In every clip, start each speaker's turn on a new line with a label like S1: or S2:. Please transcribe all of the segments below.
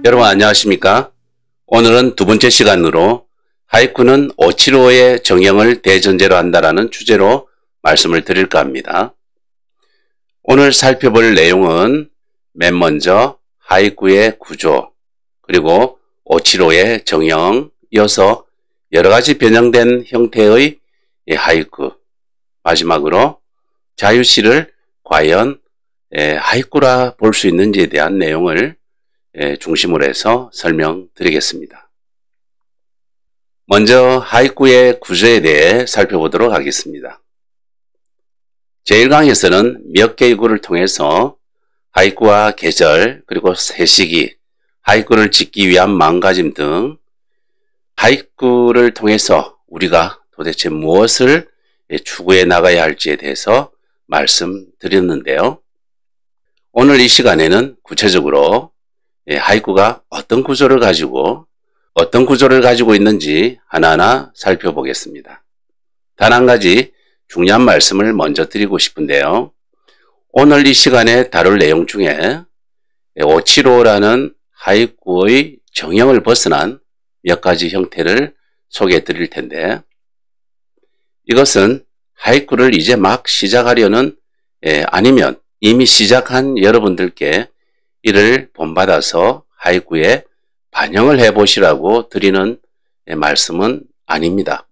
S1: 여러분 안녕하십니까? 오늘은 두 번째 시간으로 하이쿠는 오치로의 정형을 대전제로 한다라는 주제로 말씀을 드릴까 합니다. 오늘 살펴볼 내용은 맨 먼저 하이쿠의 구조, 그리고 오치로의 정형, 이어서 여러가지 변형된 형태의 하이쿠, 마지막으로 자유시를 과연 하이쿠라 볼 수 있는지에 대한 내용을 중심으로 해서 설명드리겠습니다. 먼저 하이쿠의 구조에 대해 살펴보도록 하겠습니다. 제1강에서는 몇 개의 구를 통해서 하이쿠와 계절, 그리고 세시기, 하이쿠를 짓기 위한 마음가짐 등 하이쿠를 통해서 우리가 도대체 무엇을 추구해 나가야 할지에 대해서 말씀드렸는데요. 오늘 이 시간에는 구체적으로 하이쿠가 어떤 구조를 가지고 있는지 하나하나 살펴보겠습니다. 단 한 가지 중요한 말씀을 먼저 드리고 싶은데요. 오늘 이 시간에 다룰 내용 중에 오치로라는 하이쿠의 정형을 벗어난 몇 가지 형태를 소개해 드릴 텐데, 이것은 하이쿠를 이제 막 시작하려는 아니면 이미 시작한 여러분들께 이를 본받아서 하이쿠에 반영을 해보시라고 드리는 말씀은 아닙니다.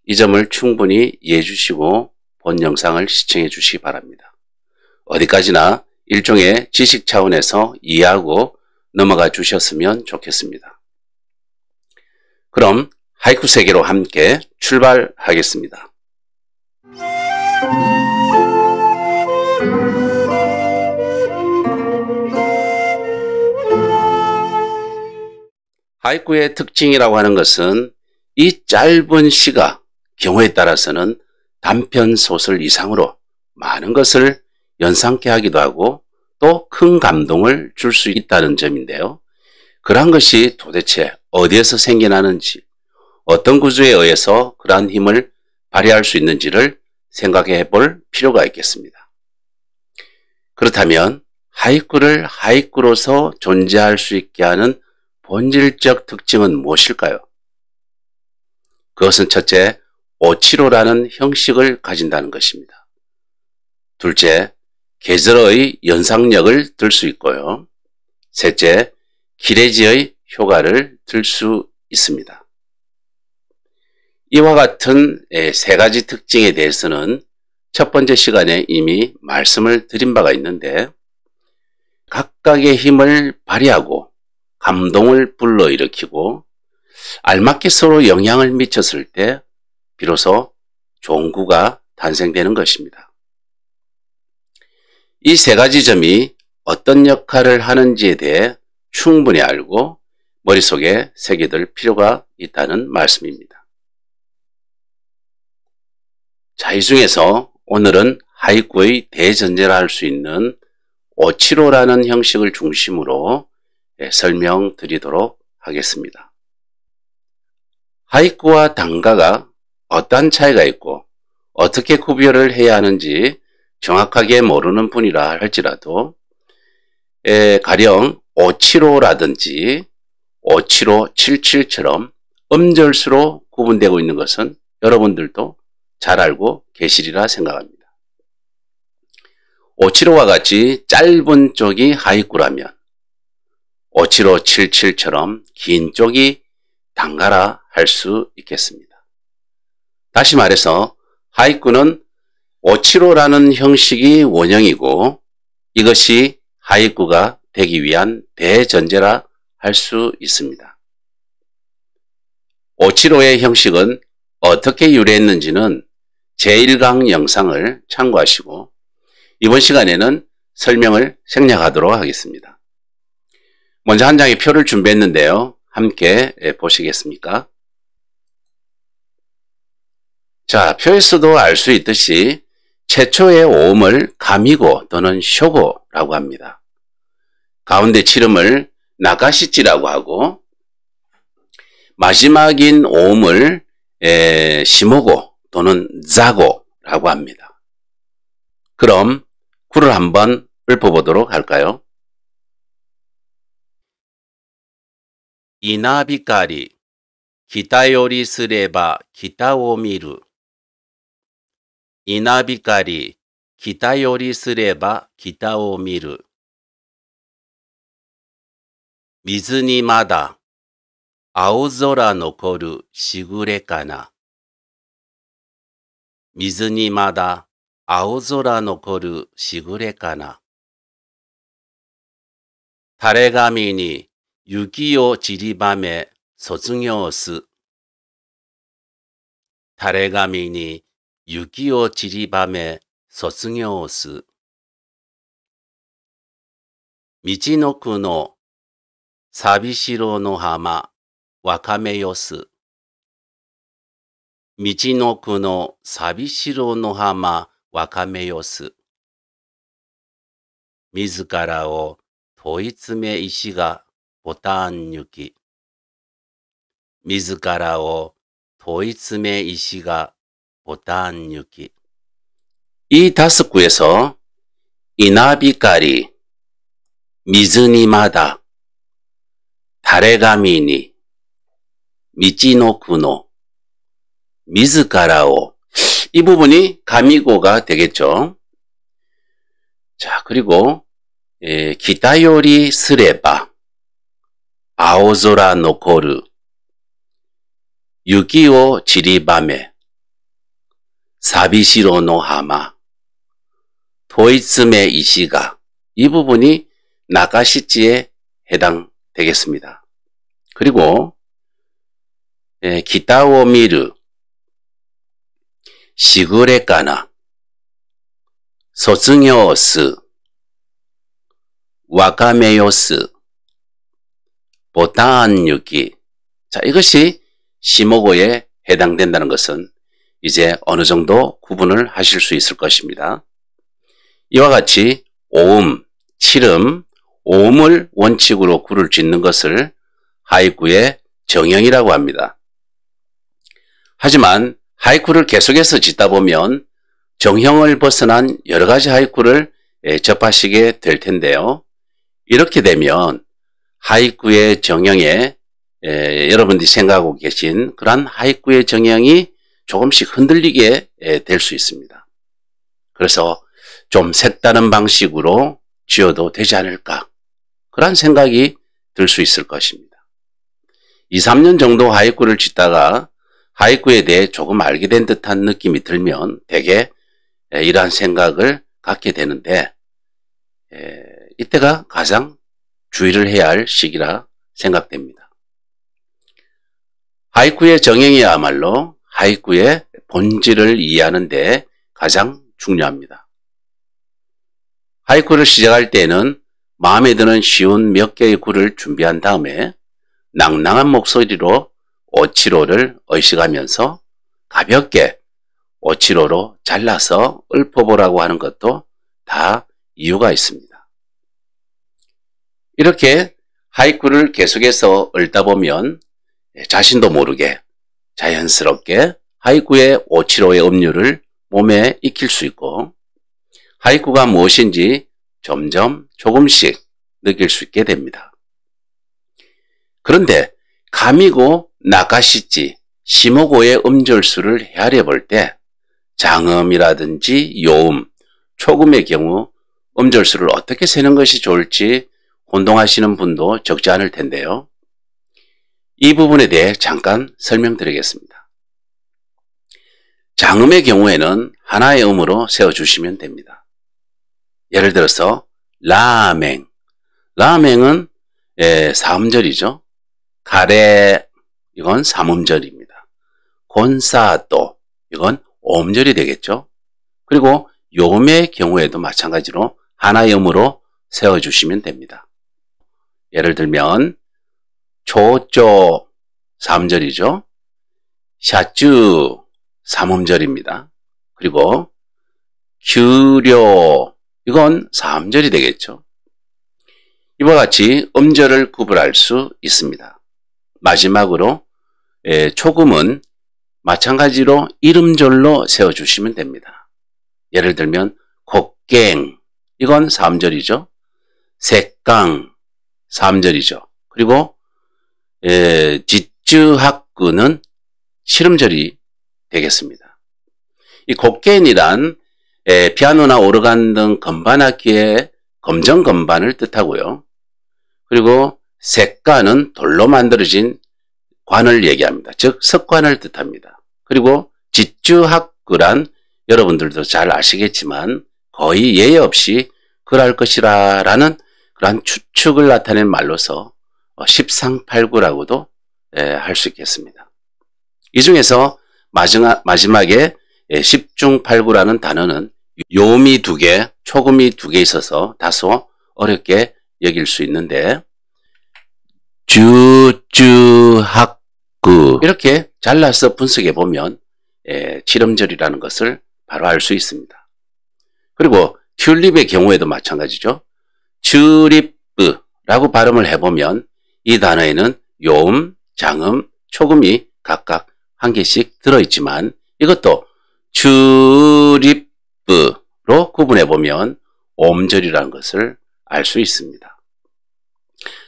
S1: 이 점을 충분히 이해해 주시고 본 영상을 시청해 주시기 바랍니다. 어디까지나 일종의 지식 차원에서 이해하고 넘어가 주셨으면 좋겠습니다. 그럼 하이쿠 세계로 함께 출발하겠습니다. 하이쿠의 특징이라고 하는 것은 이 짧은 시가 경우에 따라서는 단편 소설 이상으로 많은 것을 연상케 하기도 하고 또 큰 감동을 줄 수 있다는 점인데요. 그러한 것이 도대체 어디에서 생겨나는지, 어떤 구조에 의해서 그러한 힘을 발휘할 수 있는지를 생각해 볼 필요가 있겠습니다. 그렇다면 하이쿠를 하이쿠로서 존재할 수 있게 하는 본질적 특징은 무엇일까요? 그것은 첫째, 오치로라는 형식을 가진다는 것입니다. 둘째, 계절의 연상력을 들 수 있고요. 셋째, 기레지의 효과를 들 수 있습니다. 이와 같은 세 가지 특징에 대해서는 첫 번째 시간에 이미 말씀을 드린 바가 있는데, 각각의 힘을 발휘하고 감동을 불러일으키고 알맞게 서로 영향을 미쳤을 때 비로소 좋은 구가 탄생되는 것입니다. 이 세 가지 점이 어떤 역할을 하는지에 대해 충분히 알고 머릿속에 새겨둘 필요가 있다는 말씀입니다. 자, 이 중에서 오늘은 하이쿠의 대전제라 할 수 있는 오치로라는 형식을 중심으로 설명드리도록 하겠습니다. 하이쿠와 단가가 어떠한 차이가 있고 어떻게 구별을 해야 하는지 정확하게 모르는 분이라 할지라도 가령 오치로라든지 오치로 77처럼 음절수로 구분되고 있는 것은 여러분들도 잘 알고 계시리라 생각합니다. 오치로와 같이 짧은 쪽이 하이쿠라면 오치로 77처럼 긴 쪽이 단가라 할 수 있겠습니다. 다시 말해서 하이쿠는 오치로라는 형식이 원형이고 이것이 하이쿠가 되기 위한 대전제라 할 수 있습니다. 오치로의 형식은 어떻게 유래했는지는 제1강 영상을 참고하시고 이번 시간에는 설명을 생략하도록 하겠습니다. 먼저 한 장의 표를 준비했는데요. 함께 보시겠습니까? 자, 표에서도 알 수 있듯이 최초의 오음을 가미고 또는 쇼고라고 합니다. 가운데 칠음을 나가시찌라고 하고 마지막인 오음을 시모고 또는 자고라고 합니다. 그럼 구를 한번 읊어보도록 할까요? 이나비까리 기타요리 쓰레바 기타오 미루 이나비까리 기타요리 쓰레바 기타오 미루水にまだ青空残るしぐれかな水にまだ青空残るしぐれかな垂れ紙に雪を散りばめ卒業す垂れ紙に雪を散りばめ卒業す道のくの寂しろの浜わかめよす道のくの寂しろの浜わかめよす自らを問い詰め石がボタン抜き自らを問い詰め石がボタン抜き이 다섯 구에서 이나비까리水にまだ垂れ紙に道のくの自らを이 부분이 가미고가 되겠죠. 자, 그리고 기타요리 쓰레바 아오조라 노코르 유기오 지리밤에 사비시로 노하마, 도이츠메 이시가, 이 부분이 나카시치에 해당되겠습니다. 그리고 기타오 미르, 시그레까나, 소츠뇨스, 와카메요스, 보타안유기. 자, 이것이 시모고에 해당된다는 것은 이제 어느 정도 구분을 하실 수 있을 것입니다. 이와 같이 오음, 칠음, 오음을 원칙으로 구를 짓는 것을 하이쿠의 정형이라고 합니다. 하지만 하이쿠를 계속해서 짓다 보면 정형을 벗어난 여러 가지 하이쿠를 접하시게 될 텐데요. 이렇게 되면 하이쿠의 정형에 여러분들이 생각하고 계신 그러한 하이쿠의 정형이 조금씩 흔들리게 될 수 있습니다. 그래서 좀 색다른 방식으로 지어도 되지 않을까, 그런 생각이 들 수 있을 것입니다. 2, 3년 정도 하이쿠를 짓다가 하이쿠에 대해 조금 알게 된 듯한 느낌이 들면 대개 이러한 생각을 갖게 되는데, 이때가 가장 주의를 해야 할 시기라 생각됩니다. 하이쿠의 정형이야말로 하이쿠의 본질을 이해하는 데 가장 중요합니다. 하이쿠를 시작할 때에는 마음에 드는 쉬운 몇 개의 구를 준비한 다음에 낭낭한 목소리로 오치로를 의식하면서 가볍게 오치로로 잘라서 읊어보라고 하는 것도 다 이유가 있습니다. 이렇게 하이쿠를 계속해서 읊다 보면 자신도 모르게 자연스럽게 하이쿠의 오치로의 음률을 몸에 익힐 수 있고, 하이쿠가 무엇인지 점점 조금씩 느낄 수 있게 됩니다. 그런데 가미고 나카시치, 시모고의 음절수를 헤아려 볼 때 장음이라든지 요음, 초음의 경우 음절수를 어떻게 세는 것이 좋을지 혼동하시는 분도 적지 않을 텐데요. 이 부분에 대해 잠깐 설명드리겠습니다. 장음의 경우에는 하나의 음으로 세워주시면 됩니다. 예를 들어서 라멘, 라멘은 4음절이죠. 가레, 이건 3음절입니다. 곤사또, 이건 5음절이 되겠죠. 그리고 요음의 경우에도 마찬가지로 하나의 음으로 세워주시면 됩니다. 예를 들면 조조 3음절이죠. 샤쭈 3음절입니다. 그리고 규료, 이건 4음절이 되겠죠. 이와 같이 음절을 구분할 수 있습니다. 마지막으로 초금은 마찬가지로 1음절로 세워주시면 됩니다. 예를 들면 곡갱, 이건 3음절이죠. 색강 3음절이죠. 그리고 지쯔학구는 7음절이 되겠습니다. 이 곡겐이란 피아노나 오르간 등 건반악기의 검정 건반을 뜻하고요. 그리고 색관은 돌로 만들어진 관을 얘기합니다. 즉 석관을 뜻합니다. 그리고 지쯔학구란 여러분들도 잘 아시겠지만 거의 예외 없이 그럴 것이라 라는 그러한 추측을 나타낸 말로서 십상팔구라고도 할 수 있겠습니다. 이 중에서 마지막에 십중팔구라는 단어는 요음이 2개, 초금이 2개 있어서 다소 어렵게 여길 수 있는데, 주주학구 이렇게 잘라서 분석해 보면 7음절이라는 것을 바로 알 수 있습니다. 그리고 튤립의 경우에도 마찬가지죠. 튤립라고 발음을 해보면 이 단어에는 요음, 장음, 초금이 각각 한 개씩 들어있지만 이것도 튤립으로 구분해보면 5음절이라는 것을 알 수 있습니다.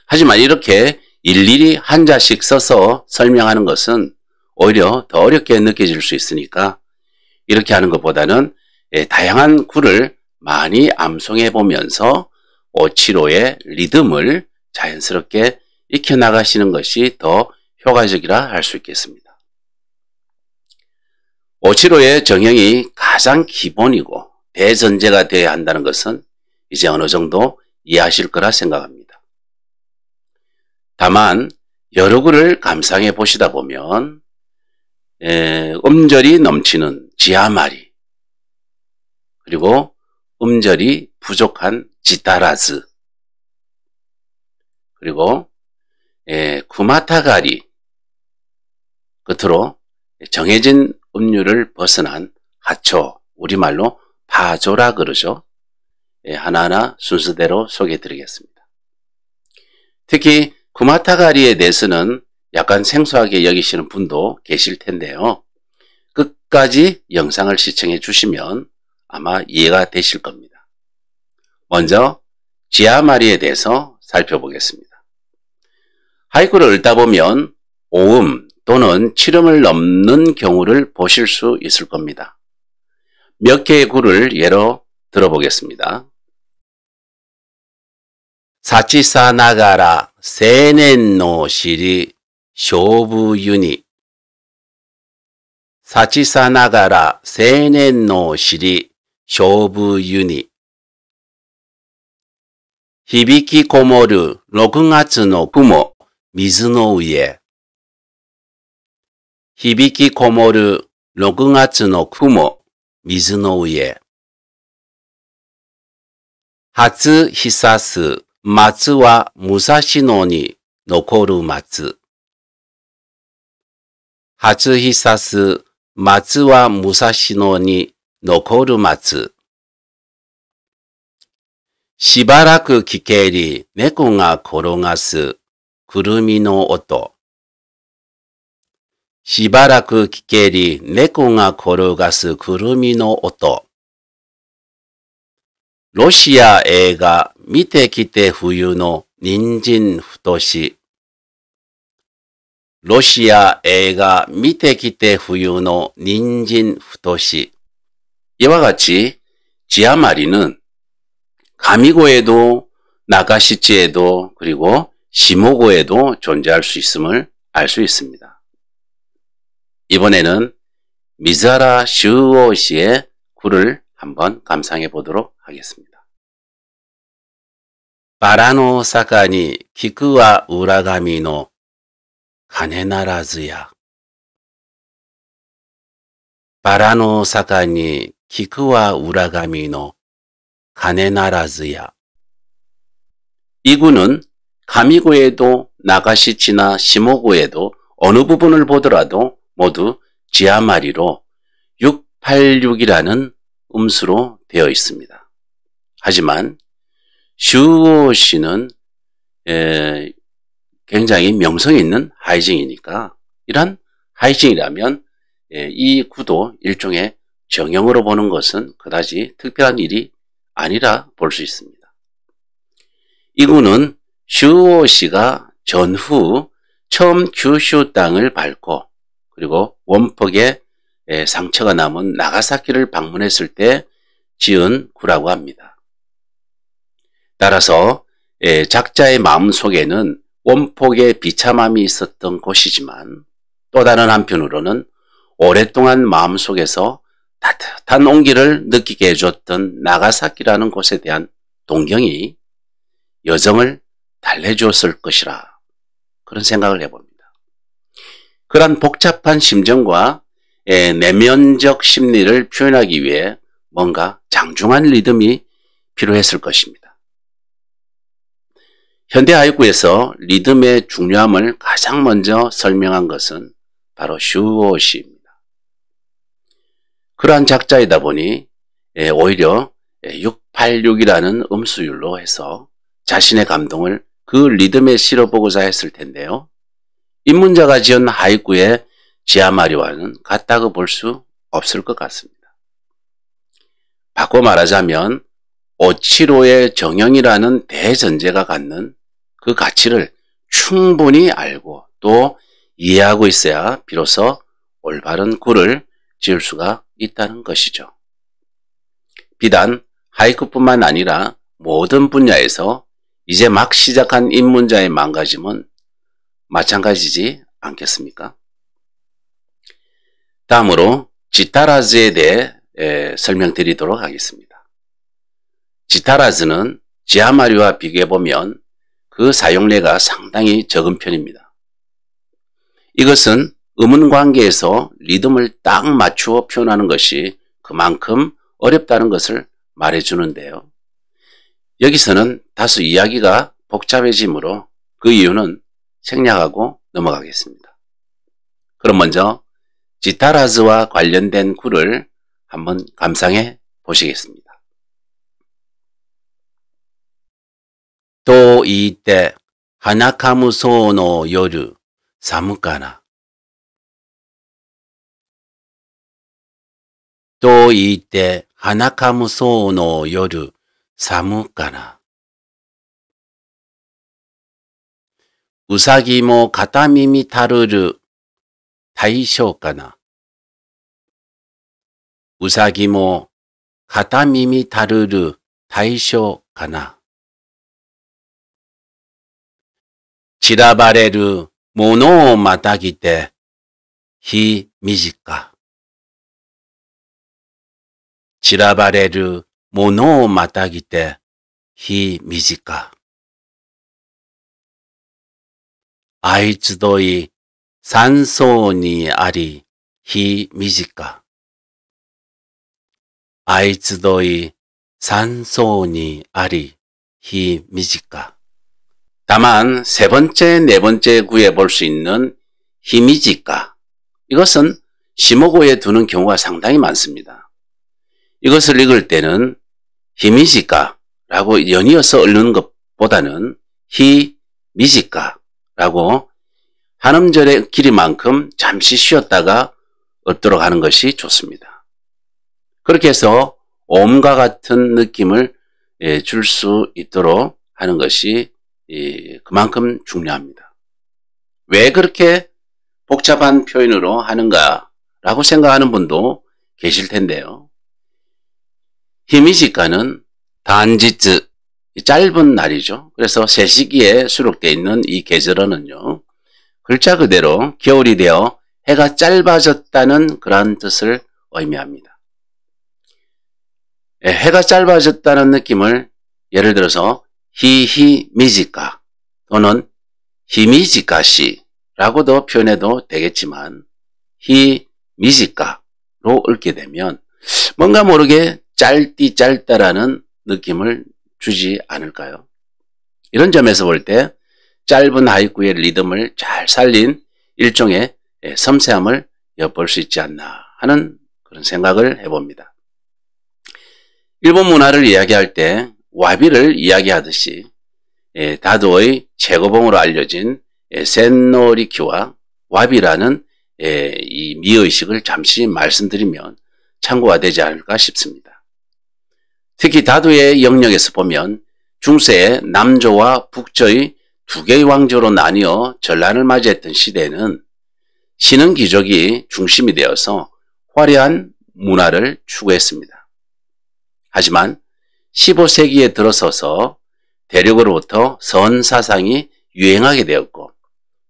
S1: 하지만 이렇게 일일이 한자씩 써서 설명하는 것은 오히려 더 어렵게 느껴질 수 있으니까 이렇게 하는 것보다는 다양한 구를 많이 암송해 보면서 오치로의 리듬을 자연스럽게 익혀나가시는 것이 더 효과적이라 할 수 있겠습니다. 오치로의 정형이 가장 기본이고 대전제가 되어야 한다는 것은 이제 어느 정도 이해하실 거라 생각합니다. 다만 여러 구를 감상해 보시다 보면 음절이 넘치는 지아마리, 그리고 음절이 부족한 지타라즈, 그리고 쿠마타가리, 끝으로 정해진 음률을 벗어난 하초, 우리말로 파조라 그러죠. 하나하나 순서대로 소개해 드리겠습니다. 특히 쿠마타가리에 대해서는 약간 생소하게 여기시는 분도 계실 텐데요. 끝까지 영상을 시청해 주시면 아마 이해가 되실 겁니다. 먼저 지아마리에 대해서 살펴보겠습니다. 하이쿠를 읽다 보면 5음 또는 7음을 넘는 경우를 보실 수 있을 겁니다. 몇 개의 구를 예로 들어보겠습니다. 사치사나가라 세넨노 시리 쇼부유니 사치사나가라 세넨노 시리 쇼부유니 히비키 고모르 6月の雲水の上響きこもる6月の雲水の上初日差す松は武蔵野に残る松初日差す松は武蔵野に残る松しばらく聞けり猫が転がすくるみの音しばらく聞けり猫が転がすくるみの音ロシア映画見てきて冬の人参太しロシア映画見てきて冬の人参太し이와 같이 지아마리는 가미고에도 나가시치에도 그리고 시모고에도 존재할 수 있음을 알 수 있습니다. 이번에는 미즈하라 슈오 씨의 구를 한번 감상해 보도록 하겠습니다. 바라노 사카니 키쿠와 우라가미노 가네나라즈야 바라노 사카니 키쿠와 우라가미노 가네나라즈야 이 구는 가미고에도 나가시치나 시모고에도 어느 부분을 보더라도 모두 지아마리로 686이라는 음수로 되어 있습니다. 하지만 슈오 씨는 굉장히 명성이 있는 하이징이니까 이런 하이징이라면 이 구도 일종의 정형으로 보는 것은 그다지 특별한 일이 아니라 볼 수 있습니다. 이 구는 슈오 씨가 전후 처음 규슈 땅을 밟고 그리고 원폭에 상처가 남은 나가사키를 방문했을 때 지은 구라고 합니다. 따라서 작자의 마음속에는 원폭의 비참함이 있었던 곳이지만 또 다른 한편으로는 오랫동안 마음속에서 따뜻한 온기를 느끼게 해줬던 나가사키라는 곳에 대한 동경이 여정을 달래주었을 것이라 그런 생각을 해봅니다. 그런 복잡한 심정과 내면적 심리를 표현하기 위해 뭔가 장중한 리듬이 필요했을 것입니다. 현대 하이쿠에서 리듬의 중요함을 가장 먼저 설명한 것은 바로 슈오 씨입니다. 그러한 작자이다 보니 오히려 686이라는 음수율로 해서 자신의 감동을 그 리듬에 실어보고자 했을 텐데요. 입문자가 지은 하이쿠의 지아마리와는 같다고 볼 수 없을 것 같습니다. 바꿔 말하자면 오치로의 정형이라는 대전제가 갖는 그 가치를 충분히 알고 또 이해하고 있어야 비로소 올바른 구를 지을 수가 있다는 것이죠. 비단 하이쿠뿐만 아니라 모든 분야에서 이제 막 시작한 입문자의 망가짐은 마찬가지지 않겠습니까? 다음으로 지타라즈에 대해 설명드리도록 하겠습니다. 지타라즈는 지하마리와 비교해보면 그 사용례가 상당히 적은 편입니다. 이것은 음운 관계에서 리듬을 딱 맞추어 표현하는 것이 그만큼 어렵다는 것을 말해주는데요. 여기서는 다소 이야기가 복잡해지므로 그 이유는 생략하고 넘어가겠습니다. 그럼 먼저 지타라즈와 관련된 구를 한번 감상해 보시겠습니다. 또 이때 하나카무소の 夜寒かな。と言って花かむそうの夜寒かな。うさぎも片耳たるる大正かな。うさぎも片耳たるる大正かな。散らばれるものをまたぎて日短。散らばれるものをまたぎて日短。あいつどい山荘にあり日短。あいつどい山荘にあり日短。 다만 세 번째, 네 번째 구에 볼 수 있는 히미지까, 이것은 시모고에 두는 경우가 상당히 많습니다. 이것을 읽을 때는 히미지까라고 연이어서 읽는 것보다는 히미지까라고 한음절의 길이만큼 잠시 쉬었다가 얻도록 하는 것이 좋습니다. 그렇게 해서 오음과 같은 느낌을 줄 수 있도록 하는 것이 그만큼 중요합니다. 왜 그렇게 복잡한 표현으로 하는가 라고 생각하는 분도 계실 텐데요. 히미지까는 단지츠, 짧은 날이죠. 그래서 세시기에 수록되어 있는 이 계절어는요, 글자 그대로 겨울이 되어 해가 짧아졌다는 그러한 뜻을 의미합니다. 해가 짧아졌다는 느낌을 예를 들어서 히히미지까 또는 히미지까시라고도 표현해도 되겠지만 히미지까로 읽게 되면 뭔가 모르게 짧다라는 느낌을 주지 않을까요? 이런 점에서 볼 때 짧은 하이쿠의 리듬을 잘 살린 일종의 섬세함을 엿볼 수 있지 않나 하는 그런 생각을 해봅니다. 일본 문화를 이야기할 때 와비를 이야기하듯이 다도의 최고봉으로 알려진 센노리큐와 와비라는 이 미의식을 잠시 말씀드리면 참고가 되지 않을까 싶습니다. 특히 다도의 영역에서 보면 중세의 남조와 북조의 두 개의 왕조로 나뉘어 전란을 맞이했던 시대에는 신흥 귀족이 중심이 되어서 화려한 문화를 추구했습니다. 하지만 15세기에 들어서서 대륙으로부터 선사상이 유행하게 되었고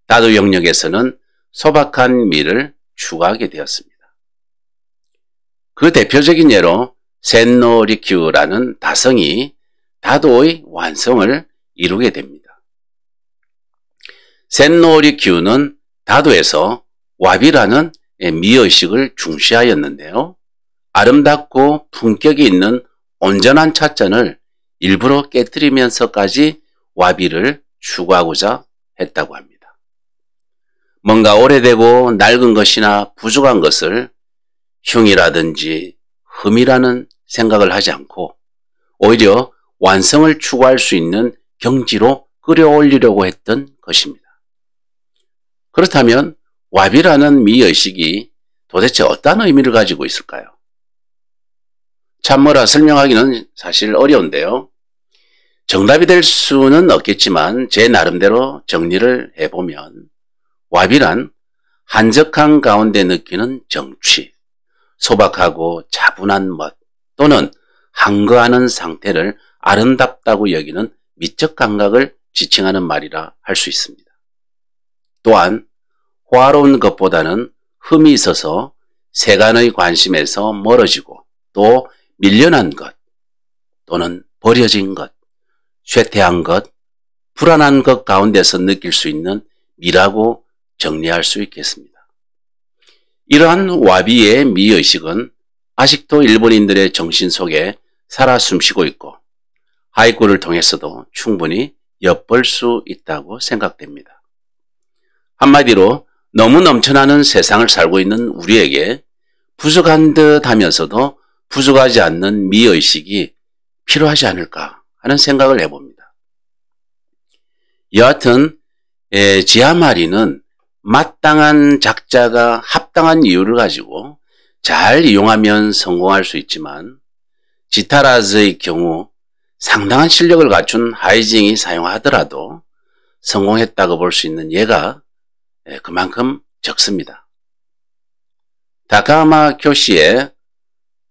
S1: 다도 영역에서는 소박한 미를 추구하게 되었습니다. 그 대표적인 예로 센노리큐라는 다성이 다도의 완성을 이루게 됩니다. 센노리큐는 다도에서 와비라는 미의식을 중시하였는데요. 아름답고 품격이 있는 온전한 찻잔을 일부러 깨뜨리면서까지 와비를 추구하고자 했다고 합니다. 뭔가 오래되고 낡은 것이나 부족한 것을 흉이라든지 흠이라는 생각을 하지 않고 오히려 완성을 추구할 수 있는 경지로 끌어올리려고 했던 것입니다. 그렇다면 와비라는 미의식이 도대체 어떤 의미를 가지고 있을까요? 참모라 설명하기는 사실 어려운데요. 정답이 될 수는 없겠지만 제 나름대로 정리를 해보면 와비란 한적한 가운데 느끼는 정취, 소박하고 차분한 멋 또는 한거하는 상태를 아름답다고 여기는 미적 감각을 지칭하는 말이라 할 수 있습니다. 또한 호화로운 것보다는 흠이 있어서 세간의 관심에서 멀어지고 또 밀려난 것 또는 버려진 것, 쇠퇴한 것, 불안한 것 가운데서 느낄 수 있는 미라고 정리할 수 있겠습니다. 이러한 와비의 미의식은 아직도 일본인들의 정신 속에 살아 숨쉬고 있고 하이쿠를 통해서도 충분히 엿볼 수 있다고 생각됩니다. 한마디로 너무 넘쳐나는 세상을 살고 있는 우리에게 부족한 듯 하면서도 부족하지 않는 미의식이 필요하지 않을까 하는 생각을 해봅니다. 여하튼 지하마리는 마땅한 작자가 합당한 이유를 가지고 잘 이용하면 성공할 수 있지만 지타라즈의 경우 상당한 실력을 갖춘 하이징이 사용하더라도 성공했다고 볼 수 있는 예가 그만큼 적습니다. 다카마 교시의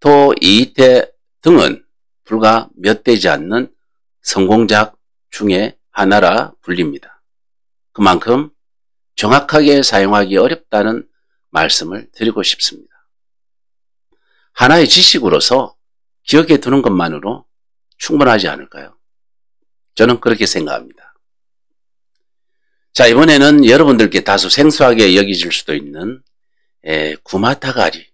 S1: 도 이이테 등은 불과 몇 되지 않는 성공작 중에 하나라 불립니다. 그만큼 정확하게 사용하기 어렵다는 말씀을 드리고 싶습니다. 하나의 지식으로서 기억에 두는 것만으로 충분하지 않을까요? 저는 그렇게 생각합니다. 자, 이번에는 여러분들께 다소 생소하게 여겨질 수도 있는 구마타가리,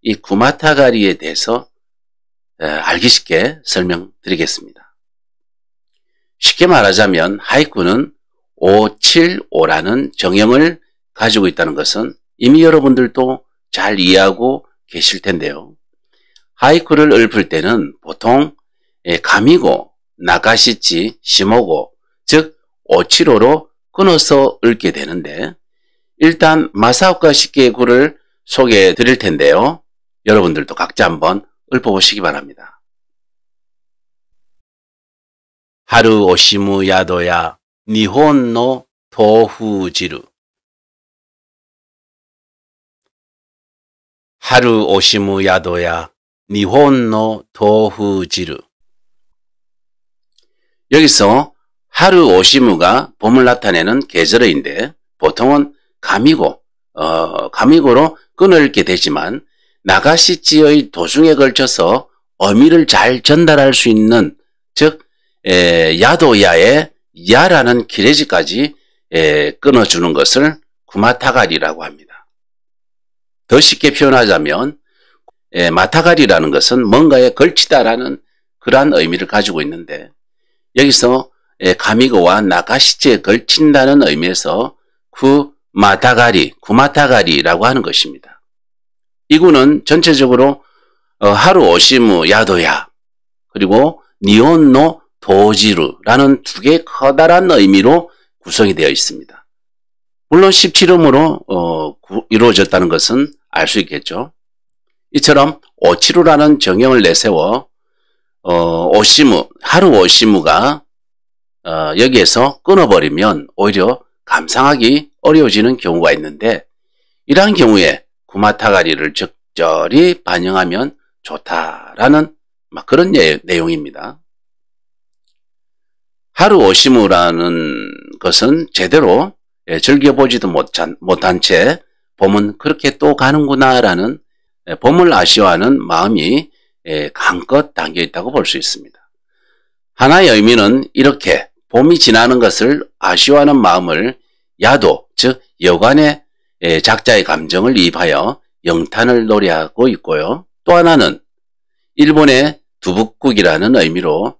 S1: 이 구마타가리에 대해서 알기 쉽게 설명드리겠습니다. 쉽게 말하자면 하이쿠는 575라는 정형을 가지고 있다는 것은 이미 여러분들도 잘 이해하고 계실 텐데요. 하이쿠를 읊을 때는 보통 가미고, 나가시치, 시모고, 즉 575로 끊어서 읊게 되는데 일단 마사오카 시키의 구를 소개해 드릴 텐데요. 여러분들도 각자 한번 읊어보시기 바랍니다. 하루 오시무 야도야 니혼노 도후지루 하루 오시무 야도야 니혼노 도후지루. 여기서 하루 오시무가 봄을 나타내는 계절어인데 보통은 가미고로 끊어읽게 되지만 나가시치의 도중에 걸쳐서 의미를 잘 전달할 수 있는 즉 야도야의 야라는 기레지까지 끊어주는 것을 구마타가리라고 합니다. 더 쉽게 표현하자면 마타가리라는 것은 뭔가에 걸치다라는 그러한 의미를 가지고 있는데 여기서 가미고와 나가시치에 걸친다는 의미에서 구마타가리라고 하는 것입니다. 이 구는 전체적으로 하루 오시무 야도야 그리고 니혼노 도지루라는 두 개의 커다란 의미로 구성이 되어 있습니다. 물론 17음으로 이루어졌다는 것은 알 수 있겠죠. 이처럼 오치루라는 정형을 내세워 하루 오시무가 여기에서 끊어버리면 오히려 감상하기 어려워지는 경우가 있는데 이러한 경우에 구마타가리를 적절히 반영하면 좋다라는 그런 내용입니다. 하루 오시무라는 것은 제대로 즐겨보지도 못한 채 봄은 그렇게 또 가는구나라는 봄을 아쉬워하는 마음이 한껏 담겨 있다고 볼 수 있습니다. 하나의 의미는 이렇게 봄이 지나는 것을 아쉬워하는 마음을 야도, 즉 여관의 작자의 감정을 이입하여 영탄을 노래하고 있고요. 또 하나는 일본의 두북국이라는 의미로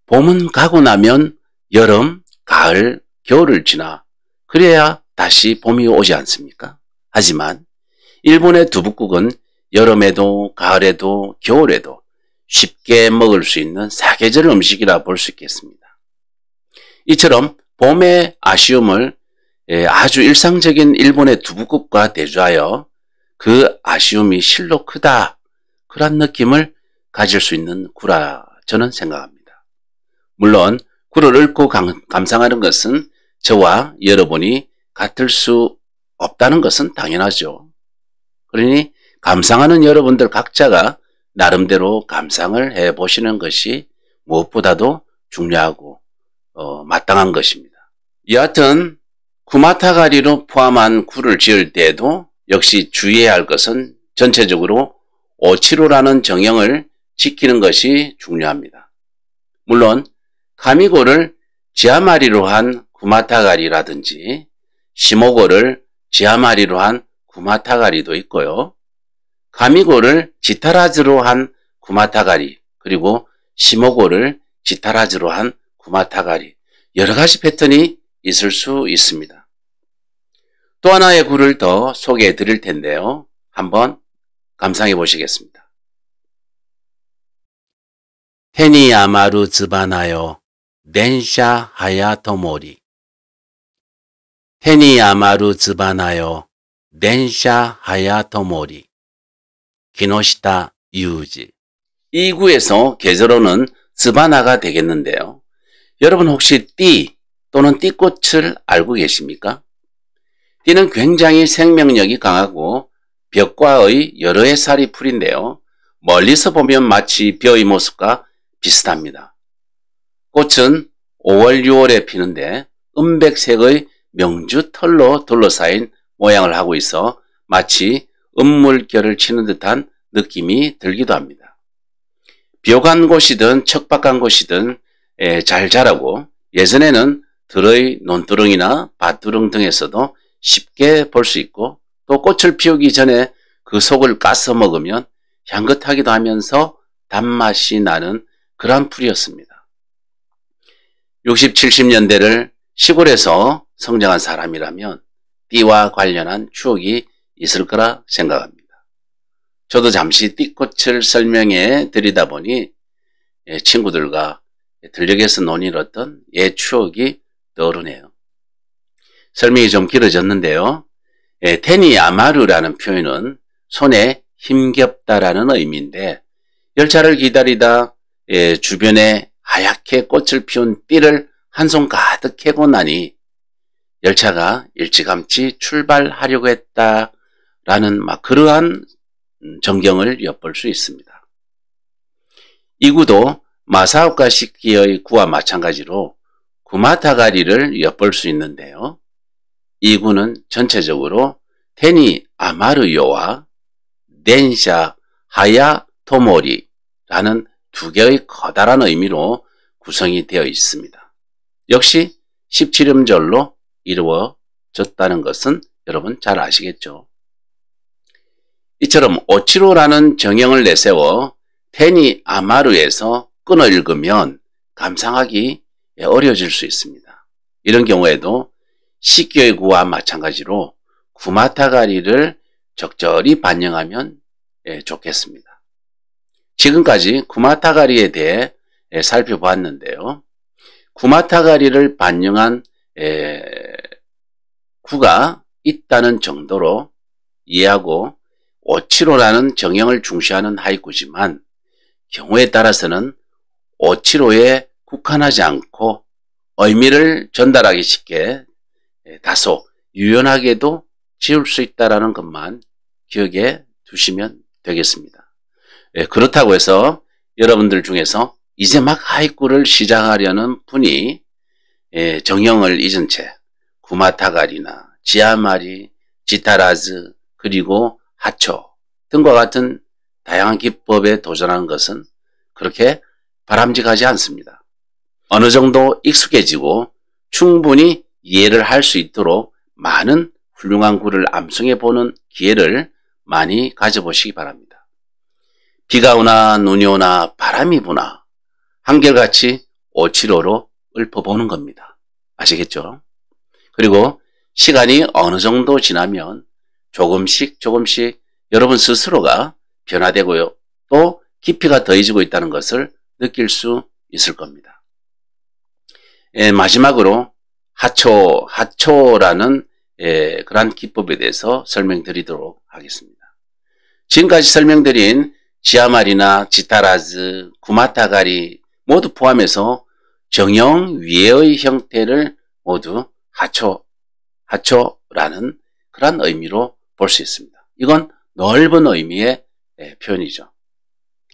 S1: 봄은 가고 나면 여름, 가을, 겨울을 지나 그래야 다시 봄이 오지 않습니까? 하지만 일본의 두북국은 여름에도 가을에도 겨울에도 쉽게 먹을 수 있는 사계절 음식이라 볼 수 있겠습니다. 이처럼 봄의 아쉬움을 아주 일상적인 일본의 두부국과 대조하여 그 아쉬움이 실로 크다 그런 느낌을 가질 수 있는 구라 저는 생각합니다. 물론 구를 읊고 감상하는 것은 저와 여러분이 같을 수 없다는 것은 당연하죠. 그러니 감상하는 여러분들 각자가 나름대로 감상을 해보시는 것이 무엇보다도 중요하고 마땅한 것입니다. 여하튼 구마타가리로 포함한 구를 지을 때에도 역시 주의해야 할 것은 전체적으로 오치로라는 정형을 지키는 것이 중요합니다. 물론 카미고를 지아마리로 한 구마타가리라든지 시모고를 지아마리로 한 구마타가리도 있고요. 카미고를 지타라즈로 한 구마타가리, 그리고 시모고를 지타라즈로 한 구마타가리, 여러 가지 패턴이 있을 수 있습니다. 또 하나의 구를 더 소개해 드릴 텐데요. 한번 감상해 보시겠습니다. 테니 아마루 즈바나요 덴샤 하야토모리. 테니 아마루 즈바나요 덴샤 하야토모리. 기노시타 유지. 이 구에서 계절어는 즈바나가 되겠는데요. 여러분 혹시 띠 또는 띠꽃을 알고 계십니까? 띠는 굉장히 생명력이 강하고 벽과의 여러 해 살이 풀인데요. 멀리서 보면 마치 벼의 모습과 비슷합니다. 꽃은 5월, 6월에 피는데 은백색의 명주 털로 둘러싸인 모양을 하고 있어 마치 은물결을 치는 듯한 느낌이 들기도 합니다. 벼간 곳이든 척박한 곳이든 잘 자라고 예전에는 들의 논두렁이나 밭두렁 등에서도 쉽게 볼 수 있고 또 꽃을 피우기 전에 그 속을 까서 먹으면 향긋하기도 하면서 단맛이 나는 그런 풀이었습니다. 60, 70년대를 시골에서 성장한 사람이라면 띠와 관련한 추억이 있을 거라 생각합니다. 저도 잠시 띠꽃을 설명해 드리다 보니 친구들과 들녘에서 논의했던 옛 추억이 떠오르네요. 설명이 좀 길어졌는데요. 테니 아마루라는 표현은 손에 힘겹다라는 의미인데 열차를 기다리다 주변에 하얗게 꽃을 피운 띠를 한 손 가득 캐고 나니 열차가 일찌감치 출발하려고 했다라는 그러한 전경을 엿볼 수 있습니다. 이 구도 마사오카 시키의 구와 마찬가지로 구마타가리를 엿볼 수 있는데요. 이 구는 전체적으로 테니 아마루요와 덴샤 하야토모리라는 두 개의 커다란 의미로 구성이 되어 있습니다. 역시 17음절로 이루어졌다는 것은 여러분 잘 아시겠죠? 이처럼 오치로라는 정형을 내세워 테니 아마루에서 끊어 읽으면 감상하기 어려워질 수 있습니다. 이런 경우에도 시교의 구와 마찬가지로 구마타가리를 적절히 반영하면 좋겠습니다. 지금까지 구마타가리에 대해 살펴보았는데요. 구마타가리를 반영한 구가 있다는 정도로 이해하고 오치로라는 정형을 중시하는 하이쿠지만 경우에 따라서는 오치로에 국한하지 않고 의미를 전달하기 쉽게 다소 유연하게도 지을 수 있다는 것만 기억해 두시면 되겠습니다. 그렇다고 해서 여러분들 중에서 이제 막 하이쿠를 시작하려는 분이 정형을 잊은 채 구마타가리나 지아마리, 지타라즈, 그리고 하초 등과 같은 다양한 기법에 도전하는 것은 그렇게 바람직하지 않습니다. 어느 정도 익숙해지고 충분히 이해를 할 수 있도록 많은 훌륭한 구를 암송해 보는 기회를 많이 가져보시기 바랍니다. 비가 오나 눈이 오나 바람이 부나 한결같이 오치로로 읊어보는 겁니다. 아시겠죠? 그리고 시간이 어느 정도 지나면 조금씩 여러분 스스로가 변화되고요. 또 깊이가 더해지고 있다는 것을 느낄 수 있을 겁니다. 마지막으로 하초라는 그러한 기법에 대해서 설명드리도록 하겠습니다. 지금까지 설명드린 지아마리나 지타라즈, 구마타가리 모두 포함해서 정형 위의 형태를 모두 하초라는 그런 의미로 볼 수 있습니다. 이건 넓은 의미의 표현이죠.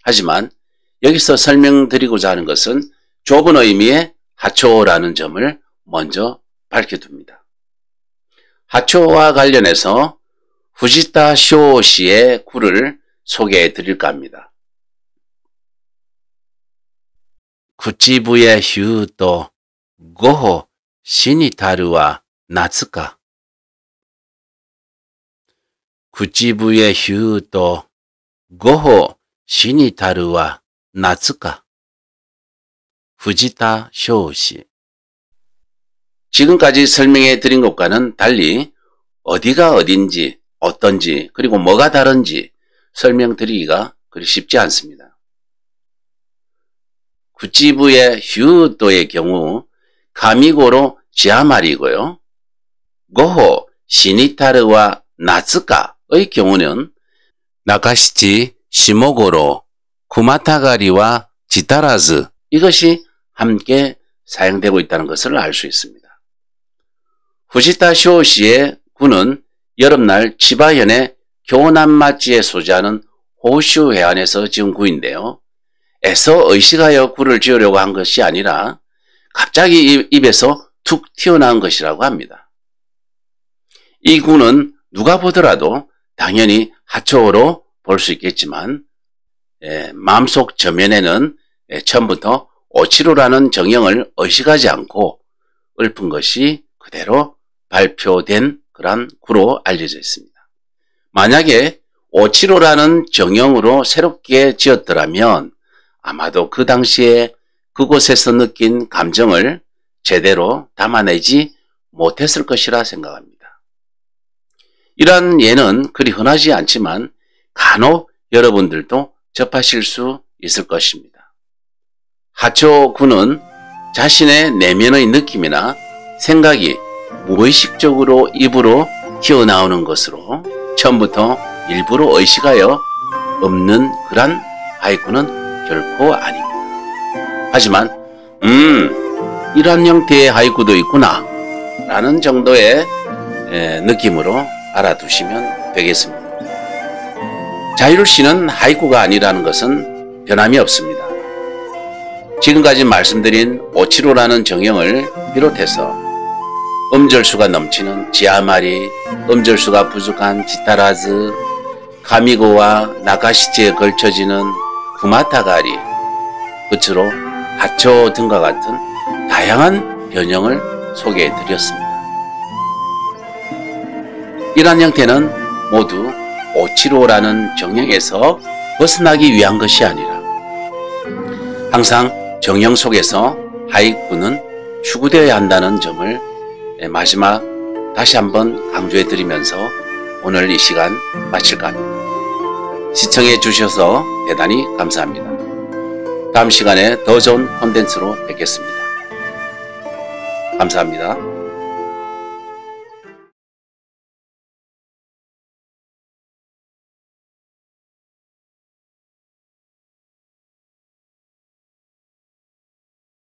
S1: 하지만 여기서 설명드리고자 하는 것은 좁은 의미의 하초라는 점을 먼저 밝혀둡니다. 하초와 관련해서 후지타 쇼시의 구를 소개해 드릴까 합니다. 구치부의 휴도 고호 시니타르와 나츠까. 구치부의 휴도 고호 시니타르와 나츠까. 후지타 쇼시. 지금까지 설명해 드린 것과는 달리 어디가 어딘지, 어떤지, 그리고 뭐가 다른지 설명드리기가 그리 쉽지 않습니다. 구치부의 휴도의 경우 가미고로 지하말이고요. 고호 시니타르와 나츠카의 경우는 나카시치 시모고로 쿠마타가리와 지타라즈 이것이 함께 사용되고 있다는 것을 알 수 있습니다. 후지타 쇼시의 구는 여름날 치바현의 교남마지에 소재하는 호슈 해안에서 지은 구인데요. 에서 의식하여 구를 지으려고 한 것이 아니라 갑자기 입에서 툭 튀어나온 것이라고 합니다. 이 구는 누가 보더라도 당연히 하초로 볼 수 있겠지만 마음속 저면에는 처음부터 오치로라는 정형을 의식하지 않고 읊은 것이 그대로 발표된 그런 구로 알려져 있습니다. 만약에 오치로라는 정형으로 새롭게 지었더라면 아마도 그 당시에 그곳에서 느낀 감정을 제대로 담아내지 못했을 것이라 생각합니다. 이러한 예는 그리 흔하지 않지만 간혹 여러분들도 접하실 수 있을 것입니다. 하초구는 자신의 내면의 느낌이나 생각이 무의식적으로 입으로 튀어나오는 것으로 처음부터 일부러 의식하여 없는 그런 하이쿠는 결코 아닙니다. 하지만 이런 형태의 하이쿠도 있구나 라는 정도의 느낌으로 알아두시면 되겠습니다. 자유시는 하이쿠가 아니라는 것은 변함이 없습니다. 지금까지 말씀드린 오치로라는 정형을 비롯해서 음절수가 넘치는 지하마리, 음절수가 부족한 지타라즈, 가미고와 나카시치에 걸쳐지는 구마타가리, 끝으로 하초 등과 같은 다양한 변형을 소개해 드렸습니다. 이러한 형태는 모두 오치로라는 정형에서 벗어나기 위한 것이 아니라 항상 정형 속에서 하이쿠는 추구되어야 한다는 점을 마지막 다시 한번 강조해 드리면서 오늘 이 시간 마칠까 합니다. 시청해 주셔서 대단히 감사합니다. 다음 시간에 더 좋은 콘텐츠로 뵙겠습니다. 감사합니다.